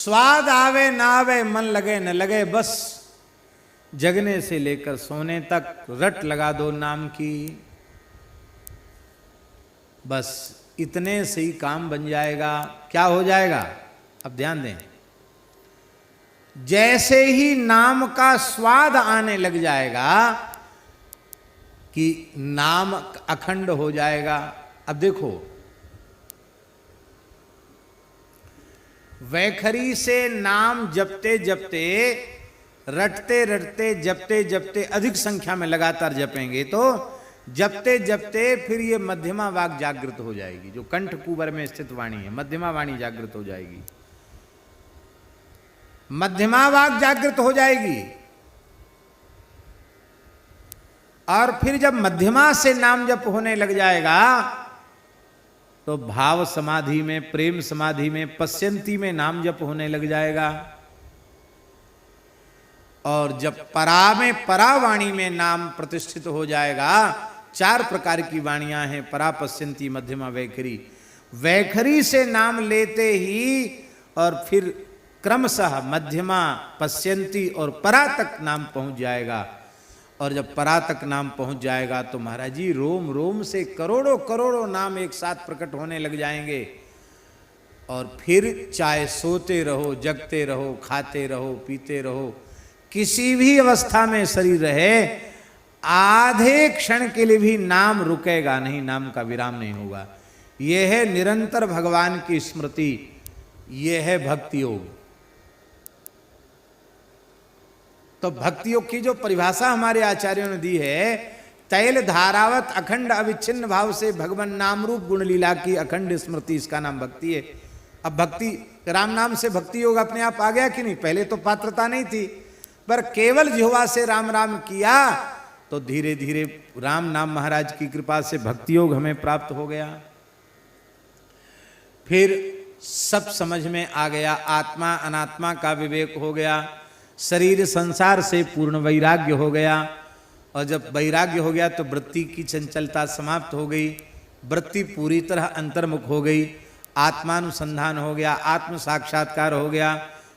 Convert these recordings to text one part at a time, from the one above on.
स्वाद आवे ना आवे, मन लगे न लगे, बस जगने से लेकर सोने तक रट लगा दो नाम की, बस इतने से ही काम बन जाएगा। क्या हो जाएगा? अब ध्यान दें, जैसे ही नाम का स्वाद आने लग जाएगा कि नाम अखंड हो जाएगा। अब देखो, वैखरी से नाम जपते जपते, रटते रटते, जपते जपते, अधिक संख्या में लगातार जपेंगे तो जपते जपते फिर ये मध्यमा वाक जागृत हो जाएगी। जो कंठ कुबर में स्थित वाणी है, मध्यमा वाणी जागृत हो जाएगी, मध्यमा वाक जागृत हो जाएगी। और फिर जब मध्यमा से नाम जप होने लग जाएगा तो भाव समाधि में, प्रेम समाधि में, पश्यंती में नाम जप होने लग जाएगा। और जब परा में, परावाणी में नाम प्रतिष्ठित हो जाएगा, 4 प्रकार की वाणियां हैं, परा, पश्यंती, मध्यमा, वैखरी। वैखरी से नाम लेते ही और फिर क्रमशः मध्यमा, पश्यंती और परा तक नाम पहुंच जाएगा। और जब परा तक नाम पहुंच जाएगा तो महाराज जी रोम रोम से करोड़ों करोड़ों नाम एक साथ प्रकट होने लग जाएंगे। और फिर चाहे सोते रहो, जगते रहो, खाते रहो, पीते रहो, किसी भी अवस्था में शरीर रहे, आधे क्षण के लिए भी नाम रुकेगा नहीं, नाम का विराम नहीं होगा। यह है निरंतर भगवान की स्मृति, यह है भक्ति योग। तो भक्ति योग की जो परिभाषा हमारे आचार्यों ने दी है, तैल धारावत अखंड अविच्छिन्न भाव से भगवान नाम रूप गुण लीला की अखंड स्मृति, इसका नाम भक्ति है। अब भक्ति, राम नाम से भक्ति योग अपने आप आ गया कि नहीं? पहले तो पात्रता नहीं थी, पर केवल जिह्वा से राम राम किया तो धीरे धीरे राम नाम महाराज की कृपा से भक्ति योग हमें प्राप्त हो गया। फिर सब समझ में आ गया, आत्मा अनात्मा का विवेक हो गया, शरीर संसार से पूर्ण वैराग्य हो गया। और जब वैराग्य हो गया तो वृत्ति की चंचलता समाप्त हो गई, वृत्ति पूरी तरह अंतर्मुख हो गई, आत्मानुसंधान हो गया, आत्म साक्षात्कार हो गया,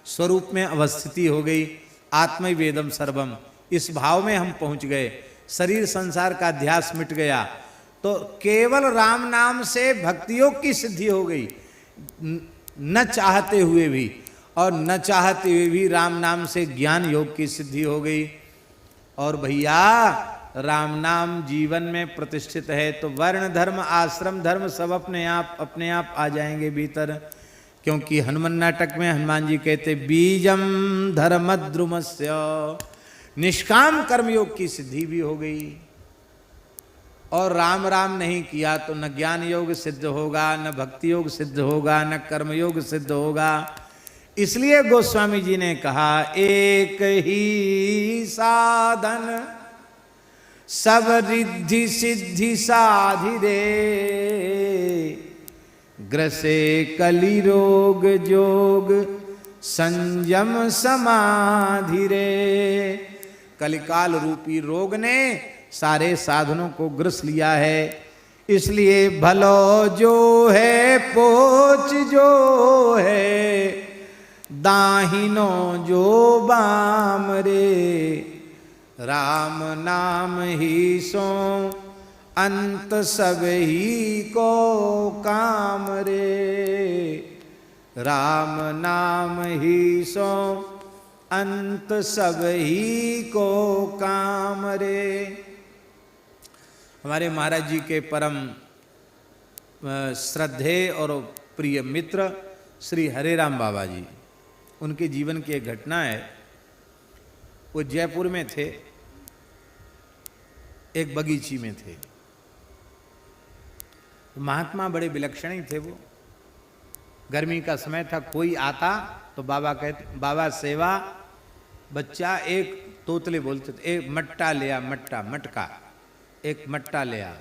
स्वरूप में अवस्थिति हो गई, आत्मै वेदम सर्वम, इस भाव में हम पहुंच गए, शरीर संसार का ध्यास मिट गया। तो केवल राम नाम से भक्ति योग की सिद्धि हो गई, न चाहते हुए भी, और न चाहते हुए भी राम नाम से ज्ञान योग की सिद्धि हो गई। और भैया राम नाम जीवन में प्रतिष्ठित है तो वर्ण धर्म, आश्रम धर्म सब अपने आप आ जाएंगे भीतर। क्योंकि हनुमान नाटक में हनुमान जी कहते बीजम धर्मद्रुमस्य, निष्काम कर्मयोग की सिद्धि भी हो गई। और राम राम नहीं किया तो न ज्ञान योग सिद्ध होगा, न भक्ति योग सिद्ध होगा, न कर्मयोग सिद्ध होगा। इसलिए गोस्वामी जी ने कहा, एक ही साधन सब रिद्धि सिद्धि साधि रे, ग्रसे कलि रोग जोग संयम समाधि रे। कलिकाल रूपी रोग ने सारे साधनों को ग्रस लिया है। इसलिए भलो जो है पोच जो है, दाहिनो जो बाम रे, राम नाम ही सो अंत सब ही को काम रे, राम नाम ही सो अंत सब ही को काम रे। हमारे महाराज जी के परम श्रद्धेय और प्रिय मित्र श्री हरे राम बाबा जी, उनके जीवन की एक घटना है। वो जयपुर में थे, एक बगीची में थे। महात्मा बड़े विलक्षण ही थे। वो गर्मी का समय था, कोई आता तो बाबा कहते, बाबा सेवा, बच्चा एक तोतले बोलते थे, एक मट्टा ले आ, मट्टा, मटका, एक मट्टा ले आ,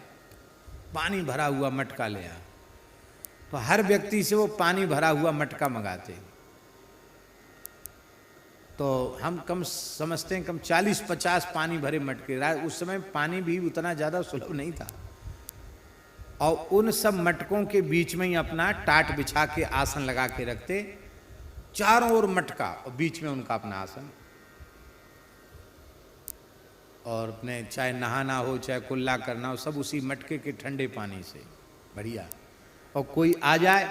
पानी भरा हुआ मटका ले आ। तो हर व्यक्ति से वो पानी भरा हुआ मटका मंगाते। तो हम कम समझते हैं, कम 40-50 पानी भरे मटके। उस समय पानी भी उतना ज़्यादा सुलभ नहीं था। और उन सब मटकों के बीच में ही अपना टाट बिछा के आसन लगा के रखते चारों ओर मटका और बीच में उनका अपना आसन, और अपने चाहे नहाना हो चाहे कुल्ला करना हो सब उसी मटके के ठंडे पानी से बढ़िया। और कोई आ जाए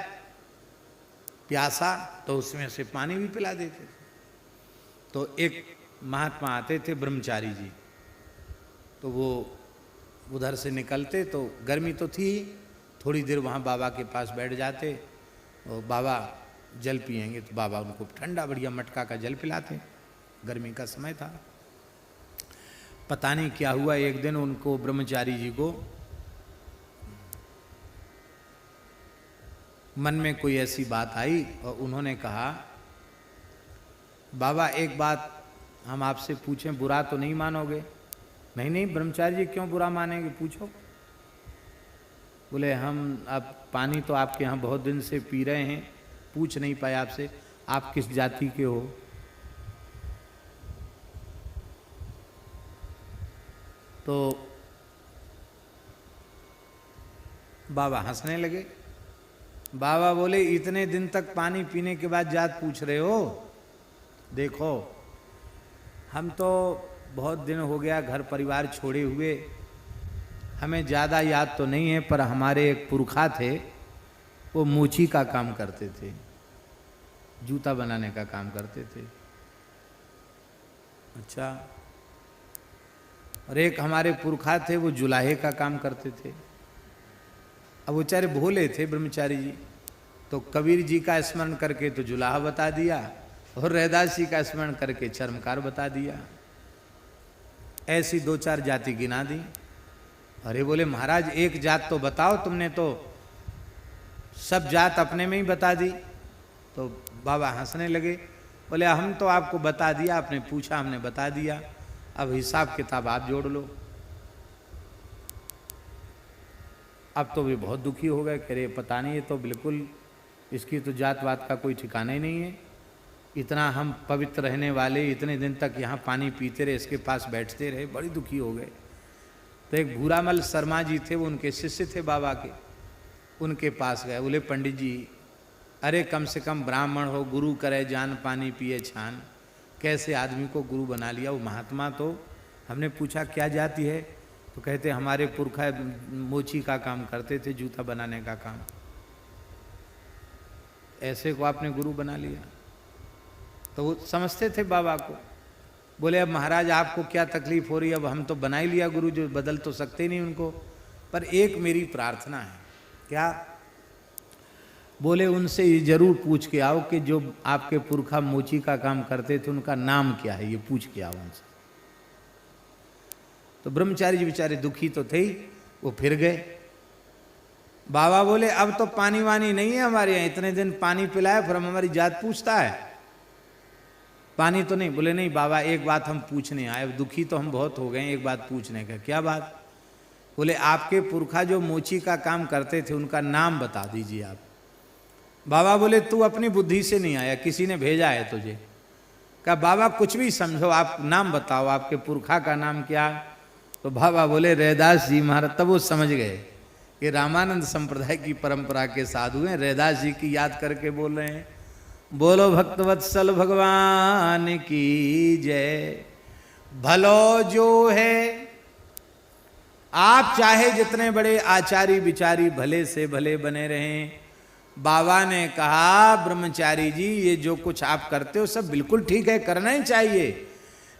प्यासा तो उसमें से पानी भी पिला देते थे। तो एक महात्मा आते थे ब्रह्मचारी जी, तो वो उधर से निकलते तो गर्मी तो थी, थोड़ी देर वहाँ बाबा के पास बैठ जाते और बाबा जल पिएंगे तो बाबा उनको ठंडा बढ़िया मटका का जल पिलाते। गर्मी का समय था। पता नहीं क्या हुआ, एक दिन उनको ब्रह्मचारी जी को मन में कोई ऐसी बात आई और उन्होंने कहा, बाबा एक बात हम आपसे पूछें, बुरा तो नहीं मानोगे? नहीं नहीं ब्रह्मचारी जी क्यों बुरा मानेंगे, पूछो। बोले हम अब पानी तो आपके यहाँ बहुत दिन से पी रहे हैं, पूछ नहीं पाए आपसे, आप किस जाति के हो? तो बाबा हंसने लगे। बाबा बोले इतने दिन तक पानी पीने के बाद जात पूछ रहे हो? देखो हम तो बहुत दिन हो गया घर परिवार छोड़े हुए, हमें ज़्यादा याद तो नहीं है, पर हमारे एक पुरखा थे, वो मोची का काम करते थे, जूता बनाने का काम करते थे। अच्छा। और एक हमारे पुरखा थे वो जुलाहे का काम करते थे। अब वो बेचारे भोले थे ब्रह्मचारी जी, तो कबीर जी का स्मरण करके तो जुलाहा बता दिया और रैदास जी का स्मरण करके चर्मकार बता दिया। ऐसी दो चार जाति गिना दी। अरे बोले महाराज एक जात तो बताओ, तुमने तो सब जात अपने में ही बता दी। तो बाबा हंसने लगे, बोले हम तो आपको बता दिया, आपने पूछा हमने बता दिया, अब हिसाब किताब आप जोड़ लो। अब तो वे बहुत दुखी हो गए, कह रहे पता नहीं ये तो बिल्कुल इसकी तो जात वात का कोई ठिकाना ही नहीं है, इतना हम पवित्र रहने वाले इतने दिन तक यहाँ पानी पीते रहे, इसके पास बैठते रहे, बड़ी दुखी हो गए। तो एक भूरामल शर्मा जी थे, वो उनके शिष्य थे बाबा के, उनके पास गए। बोले पंडित जी अरे कम से कम ब्राह्मण हो, गुरु करे जान पानी पिए छान, कैसे आदमी को गुरु बना लिया? वो महात्मा तो हमने पूछा क्या जाति है, तो कहते हमारे पुरखा मोची का काम करते थे, जूता बनाने का काम, ऐसे को आपने गुरु बना लिया? तो वो समझते थे बाबा को। बोले अब महाराज आपको क्या तकलीफ हो रही है, अब हम तो बना ही लिया गुरु, जो बदल तो सकते नहीं उनको, पर एक मेरी प्रार्थना है। क्या? बोले उनसे ये जरूर पूछ के आओ कि जो आपके पुरखा मोची का काम करते थे उनका नाम क्या है, ये पूछ के आओ उनसे। तो ब्रह्मचारी जी बेचारे दुखी तो थे ही, वो फिर गए। बाबा बोले अब तो पानी वानी नहीं है हमारे यहाँ, इतने दिन पानी पिलाया फिर हम हमारी जात पूछता है, पानी तो नहीं? बोले नहीं बाबा एक बात हम पूछने आए, दुखी तो हम बहुत हो गए, एक बात पूछने का। क्या बात? बोले आपके पुरखा जो मोची का काम करते थे उनका नाम बता दीजिए आप। बाबा बोले तू अपनी बुद्धि से नहीं आया, किसी ने भेजा है तुझे? कहा बाबा कुछ भी समझो, आप नाम बताओ, आपके पुरखा का नाम क्या? तो बाबा बोले रैदास जी महाराज। तब वो समझ गए कि रामानंद संप्रदाय की परंपरा के साधु हैं, रैदास जी की याद करके बोल रहे हैं। बोलो भक्तवत्सल भगवान की जय। भलो जो है, आप चाहे जितने बड़े आचारी विचारी भले से भले बने रहें, बाबा ने कहा ब्रह्मचारी जी ये जो कुछ आप करते हो सब बिल्कुल ठीक है, करना ही चाहिए,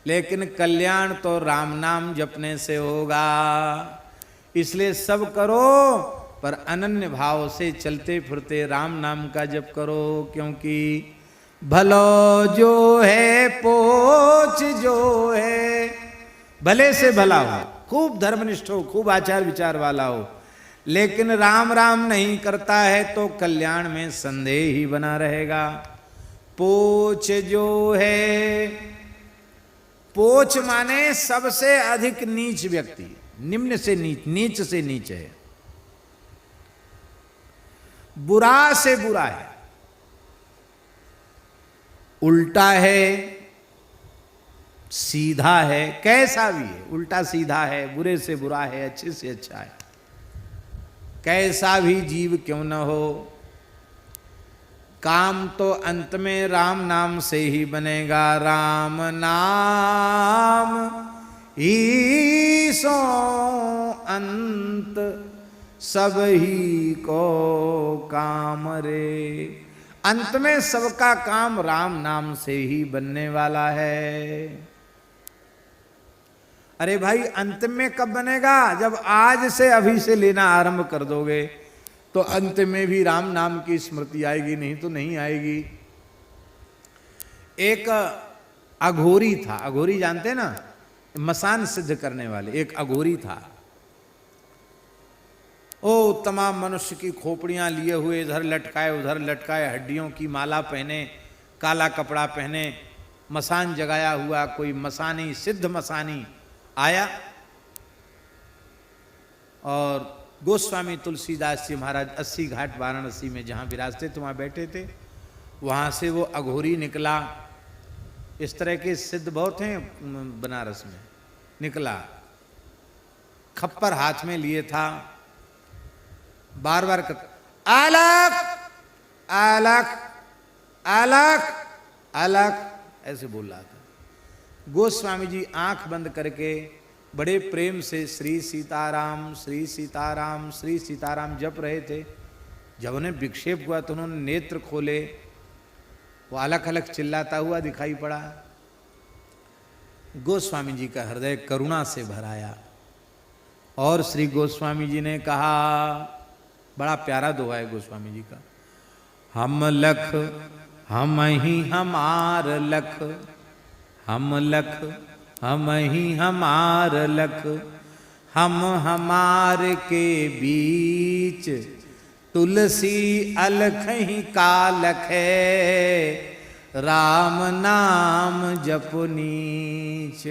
लेकिन कल्याण तो राम नाम जपने से होगा, इसलिए सब करो पर अनन्य भाव से चलते फिरते राम नाम का जप करो, क्योंकि भलो जो है पोच जो है, भले से भला हो, खूब धर्मनिष्ठ हो, खूब आचार विचार वाला हो, लेकिन राम राम नहीं करता है तो कल्याण में संदेह ही बना रहेगा। पोच जो है, पोच माने सबसे अधिक नीच व्यक्ति, निम्न से नीच, नीच से नीच है, बुरा से बुरा है, उल्टा है, सीधा है, कैसा भी है, उल्टा सीधा है, बुरे से बुरा है, अच्छे से अच्छा है, कैसा भी जीव क्यों न हो, काम तो अंत में राम नाम से ही बनेगा। राम नाम ही सो अंत सब ही को काम रे। अंत में सबका काम राम नाम से ही बनने वाला है। अरे भाई अंत में कब बनेगा? जब आज से अभी से लेना आरंभ कर दोगे तो अंत में भी राम नाम की स्मृति आएगी, नहीं तो नहीं आएगी। एक अघोरी था, अघोरी जानते ना, मसान सिद्ध करने वाले, एक अघोरी था। ओ तमाम मनुष्य की खोपड़ियां लिए हुए इधर लटकाए उधर लटकाए, हड्डियों की माला पहने, काला कपड़ा पहने, मसान जगाया हुआ कोई मसानी, सिद्ध मसानी आया और गोस्वामी तुलसीदास जी महाराज 80 घाट वाराणसी में जहाँ विराजते थे वहाँ बैठे थे। वहाँ से वो अघोरी निकला। इस तरह के सिद्ध बहुत हैं बनारस में। निकला, खप्पर हाथ में लिए था, बार बार आलक आलक आलक आलक ऐसे बोल रहा था। गोस्वामी जी आंख बंद करके बड़े प्रेम से श्री सीताराम श्री सीताराम श्री सीताराम जप रहे थे। जब उन्हें विक्षेप हुआ तो उन्होंने नेत्र खोले, वो अलग अलग चिल्लाता हुआ दिखाई पड़ा। गोस्वामी जी का हृदय करुणा से भर आया और श्री गोस्वामी जी ने कहा, बड़ा प्यारा दोहा है गोस्वामी जी का, हम लख हम ही हमार लख, हम लख हम ही हमार लख, हम हमार के बीच तुलसी अलख ही कालख है, राम नाम जप नीच।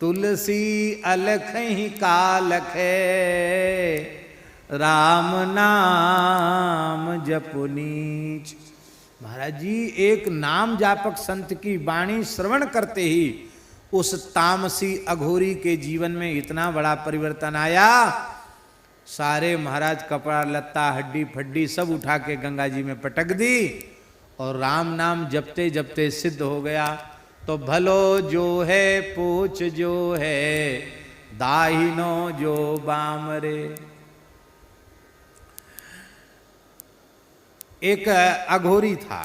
तुलसी अलख ही कालख है, राम नाम जप नीच। महाराज जी एक नाम जापक संत की वाणी श्रवण करते ही उस तामसी अघोरी के जीवन में इतना बड़ा परिवर्तन आया। सारे महाराज कपड़ा लत्ता हड्डी फड्डी सब उठा के गंगा जी में पटक दी और राम नाम जपते जपते सिद्ध हो गया। तो भलो जो है पूछ जो है, दाहिनो जो बामरे। एक अघोरी था,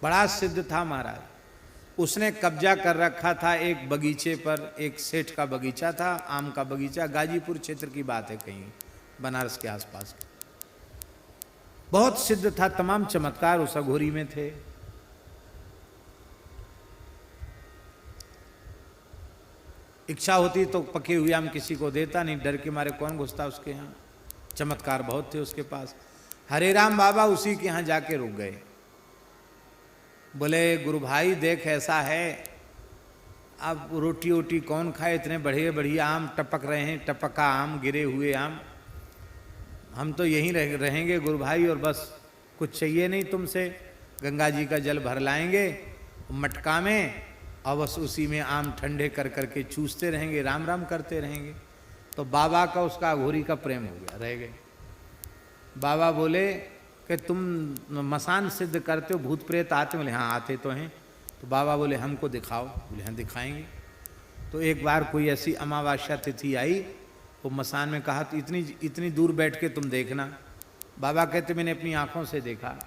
बड़ा सिद्ध था महाराज। उसने कब्जा कर रखा था एक बगीचे पर। एक सेठ का बगीचा था, आम का बगीचा, गाजीपुर क्षेत्र की बात है, कहीं बनारस के आसपास। बहुत सिद्ध था, तमाम चमत्कार उस अघोरी में थे। इच्छा होती तो पके हुए आम किसी को देता नहीं, डर के मारे कौन घुसता उसके यहाँ। चमत्कार बहुत थे उसके पास। हरे राम बाबा उसी के यहाँ जाके रुक गए। बोले गुरु भाई देख ऐसा है, अब रोटी वोटी कौन खाए, इतने बढ़िया बढ़िया आम टपक रहे हैं, टपका आम, गिरे हुए आम, हम तो यहीं रहेंगे गुरु भाई, और बस कुछ चाहिए नहीं तुमसे, गंगा जी का जल भर लाएंगे मटका में और बस उसी में आम ठंडे कर करके चूसते रहेंगे, राम राम करते रहेंगे। तो बाबा का उसका अघोरी का प्रेम हो गया, रह गए। बाबा बोले कि तुम मसान सिद्ध करते हो, भूत प्रेत आते? बोले हाँ आते तो हैं। तो बाबा बोले हमको दिखाओ। बोले हाँ दिखाएंगे। तो एक बार कोई ऐसी अमावस्या तिथि आई, वो मसान में कहा तो इतनी दूर बैठ के तुम देखना। बाबा कहते मैंने अपनी आंखों से देखा।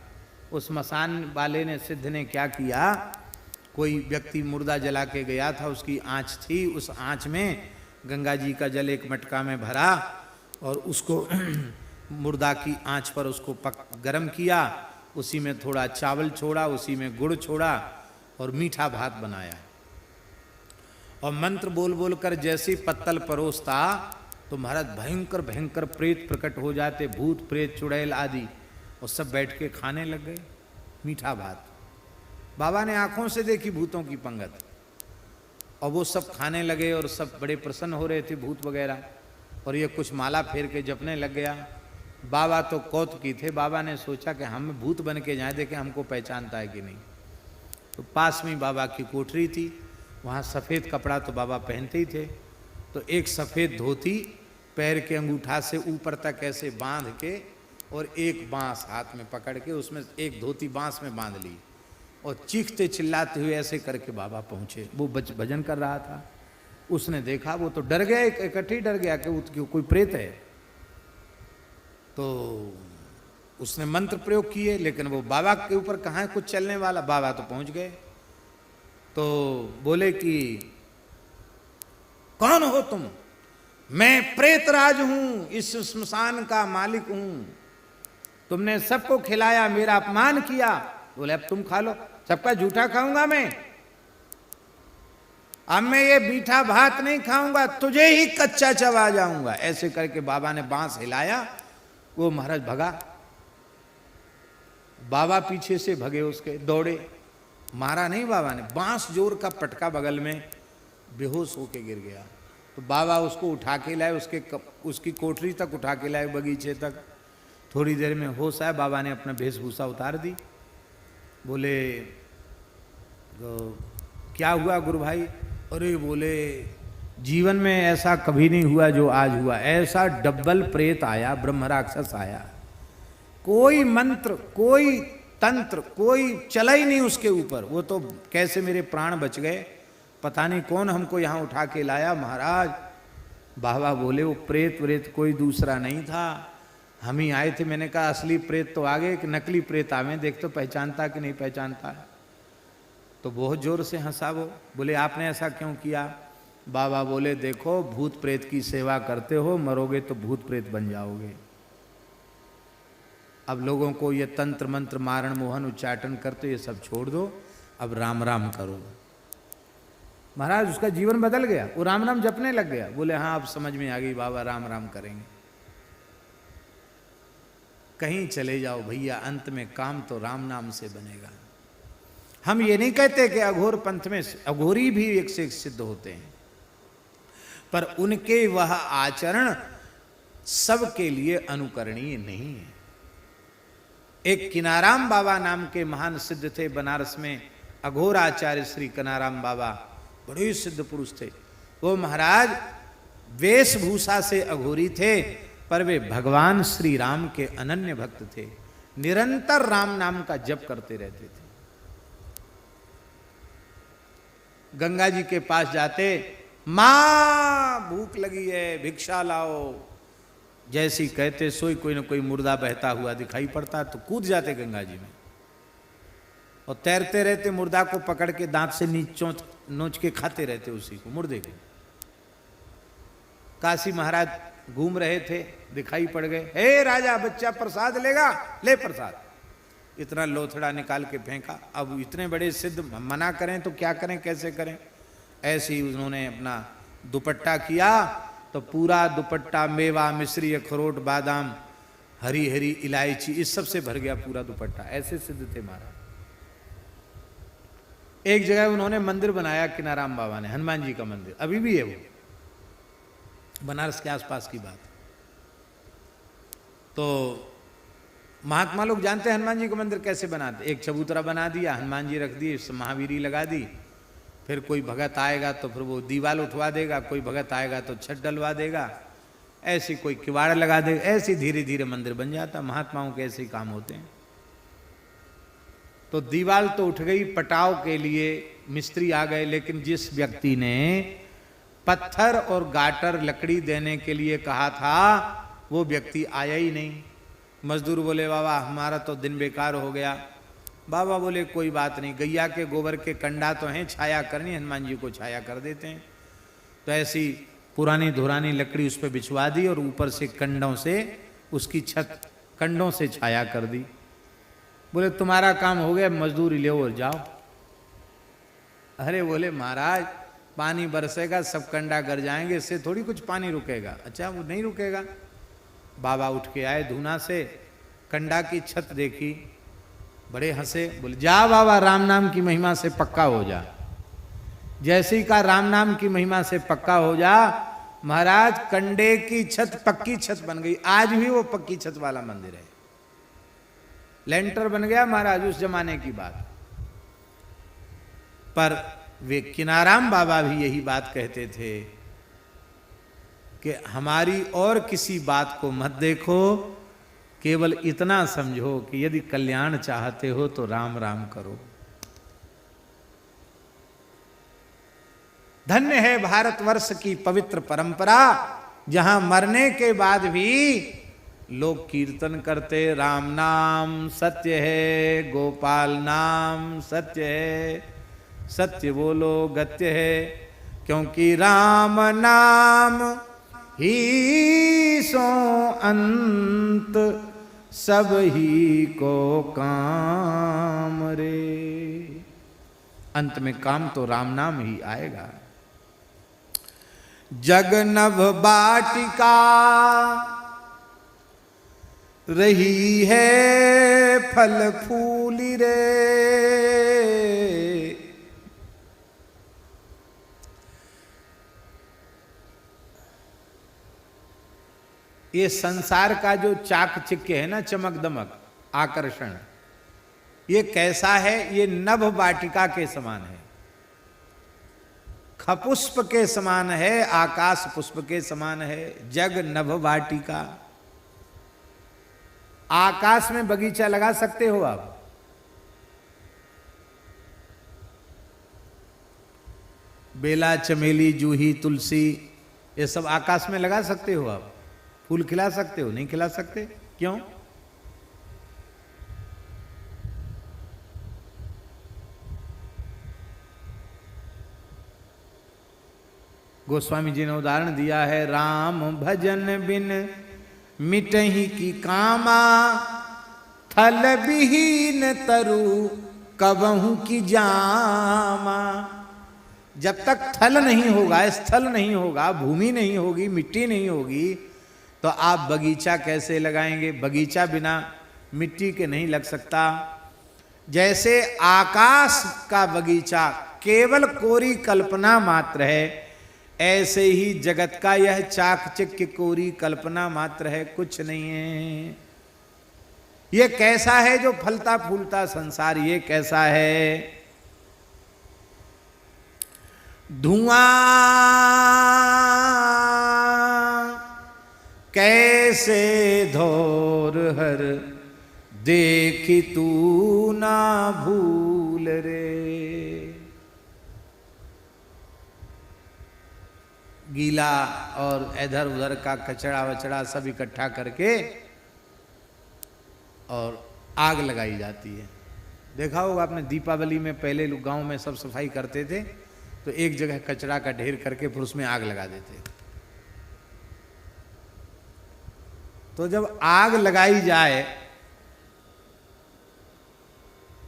उस मसान वाले ने, सिद्ध ने क्या किया, कोई व्यक्ति मुर्दा जला के गया था, उसकी आँच थी, उस आँच में गंगा जी का जल एक मटका में भरा और उसको मुर्दा की आंच पर उसको गरम किया, उसी में थोड़ा चावल छोड़ा, उसी में गुड़ छोड़ा और मीठा भात बनाया और मंत्र बोल बोल कर जैसे पत्तल परोसता तो महाराज भयंकर भयंकर प्रेत प्रकट हो जाते, भूत प्रेत चुड़ैल आदि, और सब बैठ के खाने लग गए मीठा भात। बाबा ने आंखों से देखी भूतों की पंगत और वो सब खाने लगे और सब बड़े प्रसन्न हो रहे थे भूत वगैरह। और ये कुछ माला फेर के जपने लग गया। बाबा तो कौतुकी थे। बाबा ने सोचा कि हम भूत बन के जाए, देखें हमको पहचानता है कि नहीं। तो पास में बाबा की कोठरी थी, वहाँ सफ़ेद कपड़ा तो बाबा पहनते ही थे। तो एक सफ़ेद धोती पैर के अंगूठा से ऊपर तक ऐसे बांध के और एक बांस हाथ में पकड़ के उसमें एक धोती बांस में बांध ली और चीखते चिल्लाते हुए ऐसे करके बाबा पहुंचे। वो भजन कर रहा था, उसने देखा, वो तो डर गया, इकट्ठे डर गया कि वो कोई प्रेत है। तो उसने मंत्र प्रयोग किए, लेकिन वो बाबा के ऊपर कहाँ है कुछ चलने वाला। बाबा तो पहुंच गए, तो बोले कि कौन हो तुम? मैं प्रेतराज हूं, इस श्मशान का मालिक हूं। तुमने सबको खिलाया, मेरा अपमान किया। बोले अब तुम खा लो। सबका जूठा खाऊंगा मैं? अब मैं ये मीठा भात नहीं खाऊंगा, तुझे ही कच्चा चबा जाऊंगा। ऐसे करके बाबा ने बांस हिलाया, वो महाराज भगा। बाबा पीछे से भगे, उसके दौड़े, मारा नहीं बाबा ने, बांस जोर का पटका बगल में, बेहोश होके गिर गया। तो बाबा उसको उठा के लाए, उसकी कोठरी तक उठा के लाए, बगीचे तक। थोड़ी देर में होश आया, बाबा ने अपना वेशभूषा उतार दी। बोले क्या हुआ गुरु भाई? अरे बोले जीवन में ऐसा कभी नहीं हुआ जो आज हुआ। ऐसा डबल प्रेत आया, ब्रह्म राक्षस आया, कोई मंत्र कोई तंत्र कोई चला ही नहीं उसके ऊपर। वो तो कैसे मेरे प्राण बच गए, पता नहीं कौन हमको यहाँ उठा के लाया महाराज। बाबा बोले वो प्रेत व्रेत कोई दूसरा नहीं था, हम ही आए थे। मैंने कहा असली प्रेत तो आगे, कि नकली प्रेत आवे, देख तो पहचानता कि नहीं पहचानता है। तो बहुत जोर से हंसा वो। बोले आपने ऐसा क्यों किया? बाबा बोले देखो, भूत प्रेत की सेवा करते हो, मरोगे तो भूत प्रेत बन जाओगे। अब लोगों को ये तंत्र मंत्र मारण मोहन उच्चाटन करते, ये सब छोड़ दो, अब राम राम करो। महाराज उसका जीवन बदल गया, वो राम राम जपने लग गया। बोले हाँ अब समझ में आ गई बाबा, राम राम करेंगे। कहीं चले जाओ भैया, अंत में काम तो राम नाम से बनेगा। हम ये नहीं कहते कि अघोर पंथ में अघोरी भी एक से एक सिद्ध होते हैं, पर उनके वह आचरण सबके लिए अनुकरणीय नहीं है। एक किनाराम बाबा नाम के महान सिद्ध थे बनारस में, अघोर आचार्य श्री कनाराम बाबा, बड़े सिद्ध पुरुष थे। वो महाराज वेशभूषा से अघोरी थे, पर वे भगवान श्री राम के अनन्य भक्त थे, निरंतर राम नाम का जप करते रहते थे। गंगा जी के पास जाते, मां भूख लगी है भिक्षा लाओ, जैसी कहते सोई कोई न कोई मुर्दा बहता हुआ दिखाई पड़ता, तो कूद जाते गंगा जी में और तैरते रहते, मुर्दा को पकड़ के दांत से नोच के खाते रहते उसी को, मुर्दे को। काशी महाराज घूम रहे थे, दिखाई पड़ गए, हे राजा बच्चा प्रसाद लेगा, ले प्रसाद। इतना लोथड़ा निकाल के फेंका। अब इतने बड़े सिद्ध मना करें तो क्या करें, कैसे करें? ऐसे ही उन्होंने अपना दुपट्टा किया, तो पूरा दुपट्टा मेवा मिश्री अखरोट बादाम हरी हरी इलायची इस सब से भर गया पूरा दुपट्टा। ऐसे सिद्ध थे महाराज। एक जगह उन्होंने मंदिर बनाया किनाराम बाबा ने, हनुमान जी का मंदिर, अभी भी है वो, बनारस के आसपास की बात। तो महात्मा लोग जानते हैं हनुमान जी का मंदिर कैसे बनाते। एक चबूतरा बना दिया, हनुमान जी रख दिए, महावीरी लगा दी, फिर कोई भगत आएगा तो फिर वो दीवाल उठवा देगा, कोई भगत आएगा तो छत डलवा देगा, ऐसी कोई किवाड़ लगा देगा, ऐसे धीरे धीरे मंदिर बन जाता। महात्माओं के ऐसे काम होते हैं। तो दीवाल तो उठ गई, पटाव के लिए मिस्त्री आ गए, लेकिन जिस व्यक्ति ने पत्थर और गाटर लकड़ी देने के लिए कहा था वो व्यक्ति आया ही नहीं। मजदूर बोले बाबा हमारा तो दिन बेकार हो गया। बाबा बोले कोई बात नहीं, गैया के गोबर के कंडा तो हैं, छाया करनी, हनुमान जी को छाया कर देते हैं। तो ऐसी पुरानी धुरानी लकड़ी उस पर बिछवा दी और ऊपर से कंडों से उसकी छत कंडों से छाया कर दी। बोले तुम्हारा काम हो गया, मजदूरी ले और जाओ। अरे बोले महाराज पानी बरसेगा, सब कंडा गर जाएंगे, इससे थोड़ी कुछ पानी रुकेगा। अच्छा वो नहीं रुकेगा। बाबा उठ के आए धूना से, कंडा की छत देखी, बड़े हंसे, बोले जा बाबा राम नाम की महिमा से पक्का हो जा। जैसे ही का राम नाम की महिमा से पक्का हो जा, महाराज कंडे की छत पक्की छत बन गई। आज भी वो पक्की छत वाला मंदिर है, लेंटर बन गया महाराज, उस जमाने की बात। पर वे किनाराम बाबा भी यही बात कहते थे कि हमारी और किसी बात को मत देखो, केवल इतना समझो कि यदि कल्याण चाहते हो तो राम राम करो। धन्य है भारतवर्ष की पवित्र परंपरा, जहां मरने के बाद भी लोग कीर्तन करते, राम नाम सत्य है, गोपाल नाम सत्य है, सत्य बोलो गत्य है, क्योंकि राम नाम ही सो अंत सब ही को काम रे। अंत में काम तो राम नाम ही आएगा। जग नभ बाटिका रही है फल फूली रे। ये संसार का जो चाकचिक्य है ना, चमक दमक आकर्षण, ये कैसा है? ये नभ वाटिका के समान है, खपुष्प के समान है, आकाश पुष्प के समान है। जग नभ वाटिका, आकाश में बगीचा लगा सकते हो आप? बेला, चमेली, जूही, तुलसी, ये सब आकाश में लगा सकते हो आप? फूल खिला सकते हो? नहीं खिला सकते। क्यों? गोस्वामी जी ने उदाहरण दिया है, राम भजन बिन मिटही की कामा, थल विहीन तरु कबहू की जामा। जब तक थल नहीं होगा, स्थल नहीं होगा, भूमि नहीं होगी, मिट्टी नहीं होगी, तो आप बगीचा कैसे लगाएंगे? बगीचा बिना मिट्टी के नहीं लग सकता। जैसे आकाश का बगीचा केवल कोरी कल्पना मात्र है, ऐसे ही जगत का यह चाकचिक्य कोरी कल्पना मात्र है, कुछ नहीं है। ये कैसा है जो फलता फूलता संसार? ये कैसा है? धुआं कैसे धोर हर देखी तू ना भूल रे। गीला और इधर उधर का कचड़ा वचड़ा सब इकट्ठा करके और आग लगाई जाती है। देखा होगा आपने, दीपावली में पहले लोग गांव में सब सफाई करते थे तो एक जगह कचरा का ढेर करके फिर उसमें आग लगा देते। तो जब आग लगाई जाए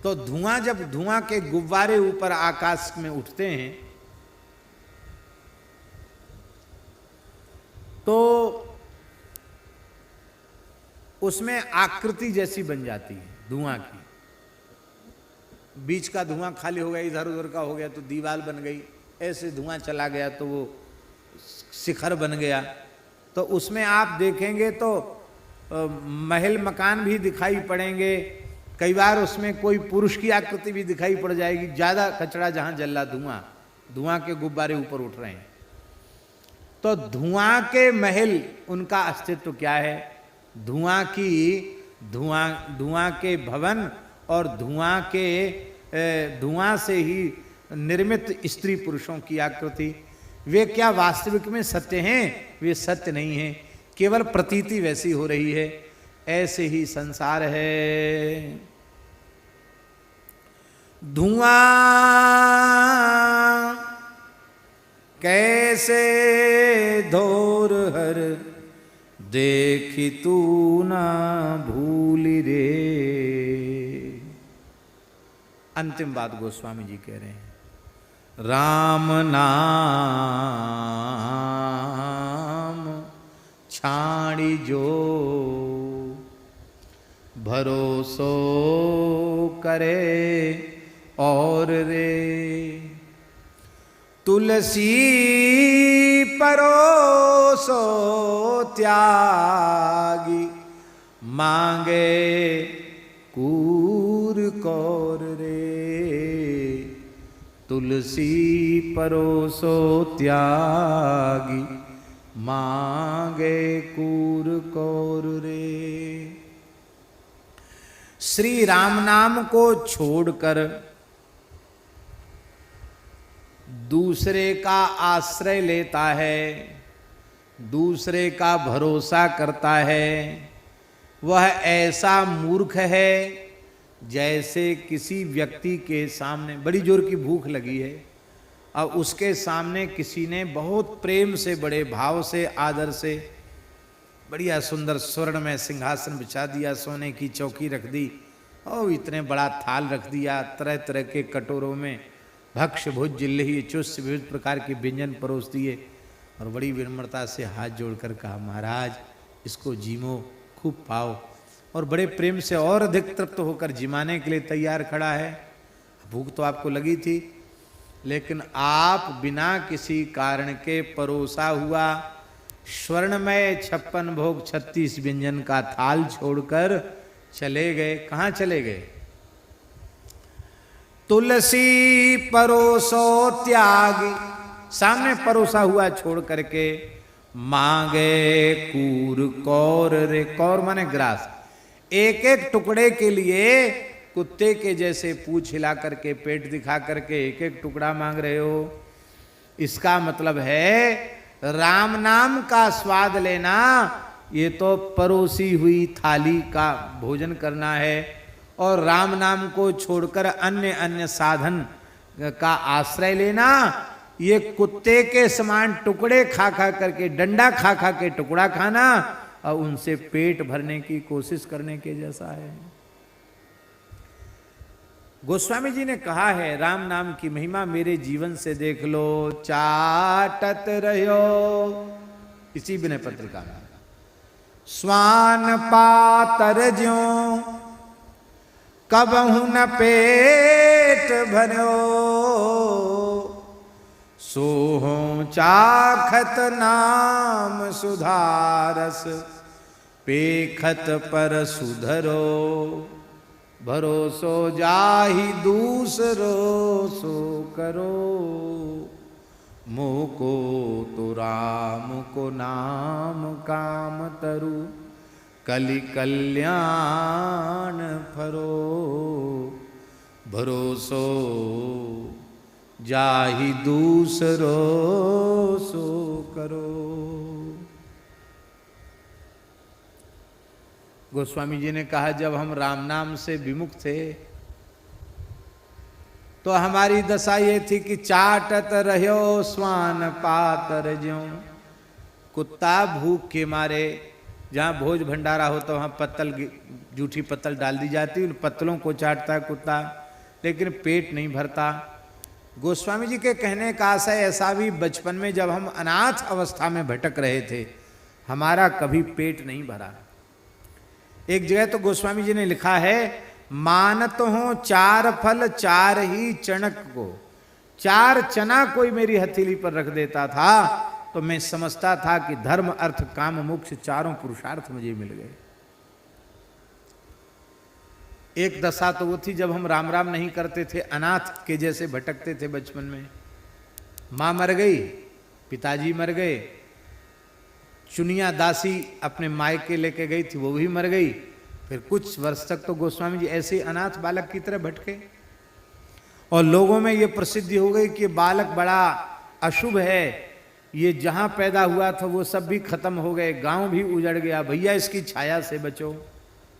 तो धुआं, जब धुआं के गुब्बारे ऊपर आकाश में उठते हैं तो उसमें आकृति जैसी बन जाती है धुआं की। बीच का धुआं खाली हो गया, इधर उधर का हो गया तो दीवार बन गई, ऐसे धुआं चला गया तो वो शिखर बन गया। तो उसमें आप देखेंगे तो महल मकान भी दिखाई पड़ेंगे, कई बार उसमें कोई पुरुष की आकृति भी दिखाई पड़ जाएगी। ज़्यादा कचरा जहाँ जल रहा, धुआं के गुब्बारे ऊपर उठ रहे हैं, तो धुआं के महल, उनका अस्तित्व क्या है? धुआं के भवन और धुआं से ही निर्मित स्त्री पुरुषों की आकृति, वे क्या वास्तविक में सत्य हैं? वे सत्य नहीं हैं, केवल प्रतीति वैसी हो रही है। ऐसे ही संसार है। धुआं कैसे धोर हर देखी तू ना भूली रे। अंतिम बात गोस्वामी जी कह रहे हैं, राम नाम छाड़ी जो भरोसो करे और रे। तुलसी परोसो त्यागी मांगे कूर कौर रे। तुलसी परोसो त्यागी मांगे कूर कौर रे। श्री राम नाम को छोड़कर दूसरे का आश्रय लेता है, दूसरे का भरोसा करता है, वह ऐसा मूर्ख है जैसे किसी व्यक्ति के सामने बड़ी जोर की भूख लगी है, अब उसके सामने किसी ने बहुत प्रेम से, बड़े भाव से, आदर से बढ़िया सुंदर स्वर्ण में सिंहासन बिछा दिया, सोने की चौकी रख दी और इतने बड़ा थाल रख दिया, तरह तरह के कटोरों में भक्ष्य भोज जिल्लही चुस्त विविध प्रकार के व्यंजन परोस दिए और बड़ी विनम्रता से हाथ जोड़कर कहा, महाराज इसको जीमो, खूब पाओ। और बड़े प्रेम से और अधिक तृप्त होकर जिमाने के लिए तैयार खड़ा है। भूख तो आपको लगी थी, लेकिन आप बिना किसी कारण के परोसा हुआ स्वर्णमय 56 भोग 36 व्यंजन का थाल छोड़कर चले गए। कहाँ चले गए? तुलसी परोसो त्यागी, सामने परोसा हुआ छोड़ करके मांगे कूर कौर रे। कौर माने ग्रास। एक एक टुकड़े के लिए कुत्ते के जैसे पूंछ हिला करके, पेट दिखा करके एक एक टुकड़ा मांग रहे हो। इसका मतलब है राम नाम का स्वाद लेना, ये तो परोसी हुई थाली का भोजन करना है। और राम नाम को छोड़कर अन्य अन्य साधन का आश्रय लेना, ये कुत्ते के समान टुकड़े खा खा करके, डंडा खा खा के टुकड़ा खाना और उनसे पेट भरने की कोशिश करने के जैसा है। गोस्वामी जी ने कहा है, राम नाम की महिमा मेरे जीवन से देख लो। चाटत रहो, इसी विनय पत्रिका में, स्वान पातर ज्यों कबहु न पेट भरो, सोहों चाखत नाम सुधारस, पेखत पर सुधरो, भरोसो जाहि दूसरो सो करो, मोको तो राम को नाम काम तरु, कलि कल्याण फरो, भरोसो जाहि दूसरो सो करो। गोस्वामी जी ने कहा, जब हम राम नाम से विमुख थे तो हमारी दशा ये थी कि चाटत रहो स्वान पातर ज्यों। कुत्ता भूख के मारे, जहाँ भोज भंडारा होता वहाँ पत्तल, जूठी पत्तल डाल दी जाती, उन पत्तलों को चाटता है कुत्ता, लेकिन पेट नहीं भरता। गोस्वामी जी के कहने का आशय ऐसा भी, बचपन में जब हम अनाथ अवस्था में भटक रहे थे, हमारा कभी पेट नहीं भरा। एक जगह तो गोस्वामी जी ने लिखा है, मानत हो 4 फल 4 ही चणक को। 4 चना कोई मेरी हथेली पर रख देता था तो मैं समझता था कि धर्म अर्थ काम मोक्ष चारों पुरुषार्थ मुझे मिल गए। एक दशा तो वो थी जब हम राम राम नहीं करते थे, अनाथ के जैसे भटकते थे बचपन में। माँ मर गई, पिताजी मर गए, चुनिया दासी अपने मायके लेके गई थी, वो भी मर गई। फिर कुछ वर्ष तक तो गोस्वामी जी ऐसे ही अनाथ बालक की तरह भटके और लोगों में ये प्रसिद्धि हो गई कि बालक बड़ा अशुभ है, ये जहां पैदा हुआ था वो सब भी खत्म हो गए, गांव भी उजड़ गया, भैया इसकी छाया से बचो,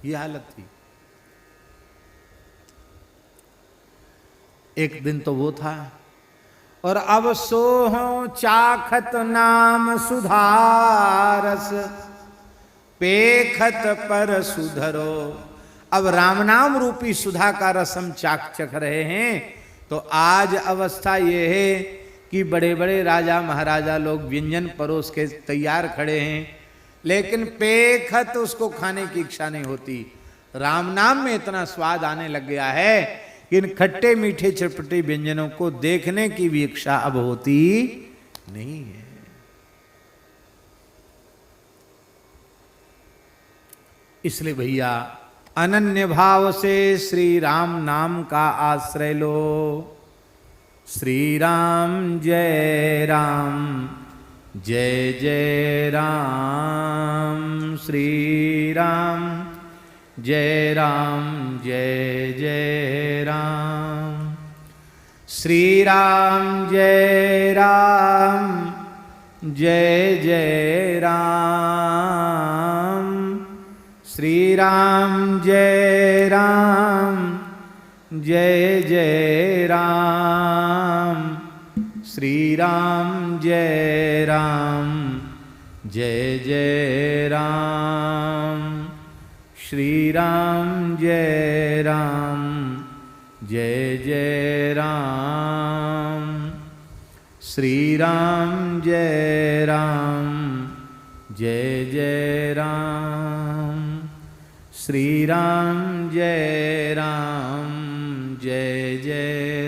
ये हालत थी। एक दिन तो वो था। और अब सोहो चाखत नाम सुधारस, पेखत पर सुधरो। अब राम नाम रूपी सुधा का रस हम चख रहे हैं। तो आज अवस्था ये है कि बड़े बड़े राजा महाराजा लोग व्यंजन परोस के तैयार खड़े हैं, लेकिन पेखत उसको खाने की इच्छा नहीं होती। राम नाम में इतना स्वाद आने लग गया है कि इन खट्टे मीठे चटपटे व्यंजनों को देखने की भी इच्छा अब होती नहीं है। इसलिए भैया अनन्य भाव से श्री राम नाम का आश्रय लो। श्री राम जय राम जय जय राम श्री राम, जय राम जय जय राम, श्री राम जय राम, जय जय राम, श्री राम जय राम, जय जय राम, श्री राम जय राम, जय जय राम, श्री राम जय राम, जय जय राम, श्री राम जय राम, जय जय राम, श्री राम जय राम, जय जय